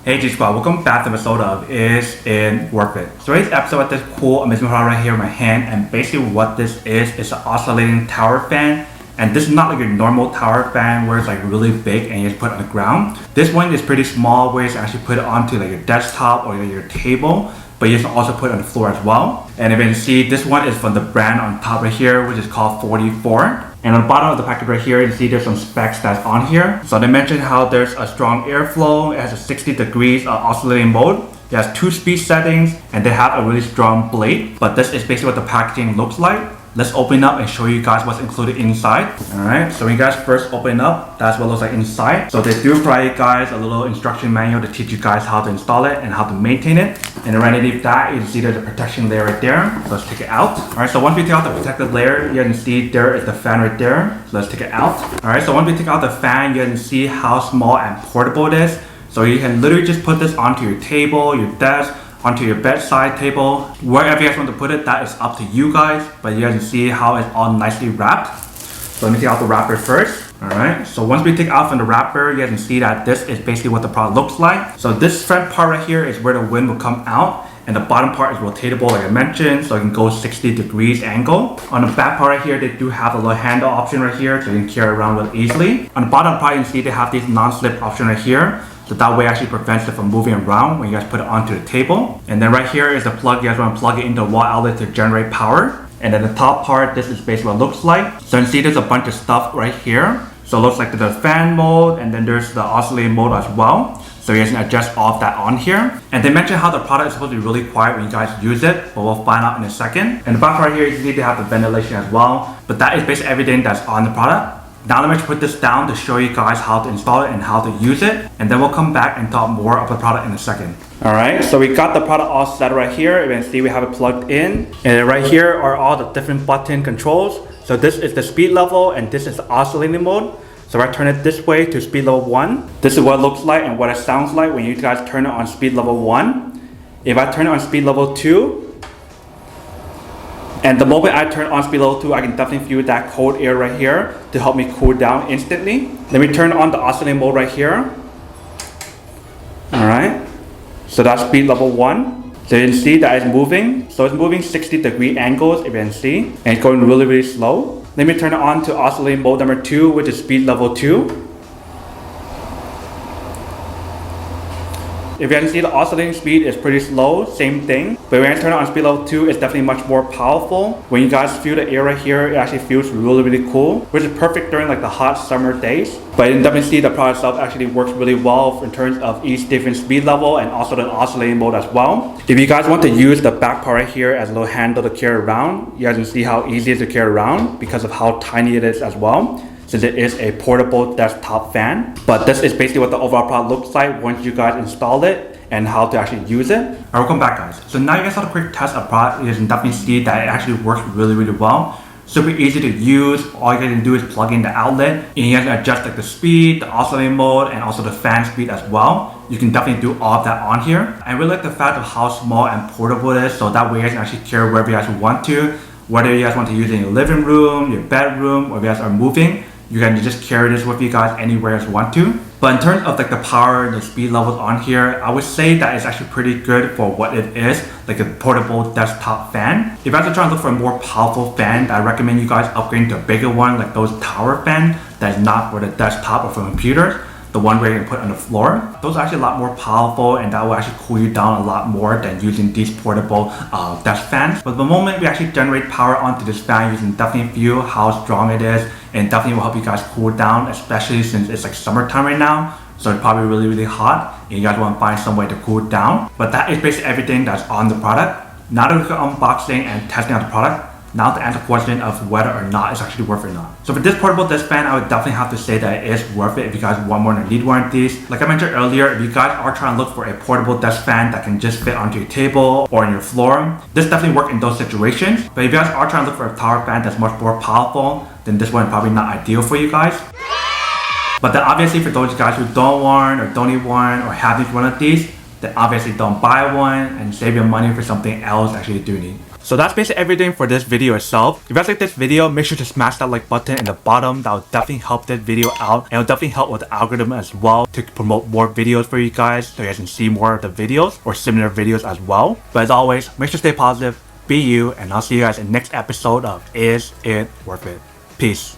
Hey G Squad, welcome back to the episode of Is It Worth It? So today's episode with this cool amazing product right here in my hand, and basically what this is an oscillating tower fan. And this is not like your normal tower fan where it's like really big and you just put it on the ground. This one is pretty small where you can actually put it onto like your desktop or your table, but you can also put it on the floor as well. And if you can see, this one is from the brand on top right here, which is called Forty4. And on the bottom of the package right here, you see there's some specs that's on here. So they mentioned how there's a strong airflow, it has a 60 degrees oscillating mode, it has 2 speed settings, and they have a really strong blade. But this is basically what the packaging looks like. Let's open up and show you guys what's included inside. Alright, so when you guys first open up, that's what it looks like inside. So they do provide you guys a little instruction manual to teach you guys how to install it and how to maintain it. And right underneath that, you can see there's a protection layer right there. So let's take it out. Alright, so once we take out the protective layer, you can see there is the fan right there. So let's take it out. Alright, so once we take out the fan, you can see how small and portable it is. So you can literally just put this onto your table, your desk, onto your bedside table, wherever you guys want to put it, that is up to you guys. But you guys can see how it's all nicely wrapped. So let me take out the wrapper first. Alright, so once we take out from the wrapper, you guys can see that this is basically what the product looks like. So this front part right here is where the wind will come out, and the bottom part is rotatable like I mentioned, so it can go 60 degrees angle. On the back part right here, they do have a little handle option right here, so you can carry it around really easily. On the bottom part, you can see they have these non-slip option right here. So that way actually prevents it from moving around when you guys put it onto the table. And then right here is the plug. You guys want to plug it into the wall outlet to generate power. And then the top part, this is basically what it looks like. So you can see there's a bunch of stuff right here. So it looks like there's a fan mode, and then there's the oscillating mode as well. So you guys can adjust all of that on here. And they mentioned how the product is supposed to be really quiet when you guys use it, but we'll find out in a second. And the back right here, you can see they have the ventilation as well. But that is basically everything that's on the product. Now let me put this down to show you guys how to install it and how to use it, and then we'll come back and talk more about the product in a second. Alright, so we got the product all set right here. You can see we have it plugged in, and right here are all the different button controls. So this is the speed level, and this is the oscillating mode. So I turn it this way to speed level 1. This is what it looks like and what it sounds like when you guys turn it on speed level 1. If I turn it on speed level 2, and the moment I turn on speed level 2, I can definitely feel that cold air right here to help me cool down instantly. Let me turn on the oscillating mode right here. Alright, so that's speed level 1. So you can see that it's moving. So it's moving 60 degree angles, if you can see. And it's going really, really slow. Let me turn it on to oscillating mode number 2, which is speed level 2. If you can see, the oscillating speed is pretty slow, same thing. But when I turn it on speed level 2, it's definitely much more powerful. When you guys feel the air right here, it actually feels really, really cool, which is perfect during like the hot summer days. But you can definitely see the product itself actually works really well in terms of each different speed level and also the oscillating mode as well. If you guys want to use the back part right here as a little handle to carry around, you guys can see how easy it is to carry around because of how tiny it is as well, since it is a portable desktop fan. But this is basically what the overall product looks like once you guys install it and how to actually use it. Alright, welcome back guys. So now you guys saw the quick test of product. You can definitely see that it actually works really, really well. Super easy to use. All you guys can do is plug in the outlet, and you guys can adjust like the speed, the oscillating mode, and also the fan speed as well. You can definitely do all of that on here. I really like the fact of how small and portable it is, so that way you guys can actually carry wherever you guys want to. Whether you guys want to use it in your living room, your bedroom, or if you guys are moving, you can just carry this with you guys anywhere you want to. But in terms of like the power and the speed levels on here, I would say that it's actually pretty good for what it is, like a portable desktop fan. If you guys are trying to look for a more powerful fan, I recommend you guys upgrade to a bigger one, like those tower fans that is not for the desktop or for computers. The one where you can put on the floor. Those are actually a lot more powerful, and that will actually cool you down a lot more than using these portable desk fans. But the moment we actually generate power onto this fan, you can definitely feel how strong it is, and definitely will help you guys cool down, especially since it's like summertime right now. So it's probably really, really hot, and you guys want to find some way to cool down. But that is basically everything that's on the product. Now that we're unboxing and testing out the product, now to answer the question of whether or not it's actually worth it or not. So for this portable desk fan, I would definitely have to say that it is worth it if you guys want more than need one of these. Like I mentioned earlier, if you guys are trying to look for a portable desk fan that can just fit onto your table or on your floor, this definitely works in those situations. But if you guys are trying to look for a tower fan that's much more powerful, then this one is probably not ideal for you guys. But then obviously for those guys who don't want or don't need one or have one of these, then obviously don't buy one and save your money for something else that you do need. So that's basically everything for this video itself. If you guys like this video, make sure to smash that like button in the bottom. That will definitely help this video out, and it'll definitely help with the algorithm as well to promote more videos for you guys so you guys can see more of the videos or similar videos as well. But as always, make sure to stay positive, be you, and I'll see you guys in the next episode of Is It Worth It? Peace.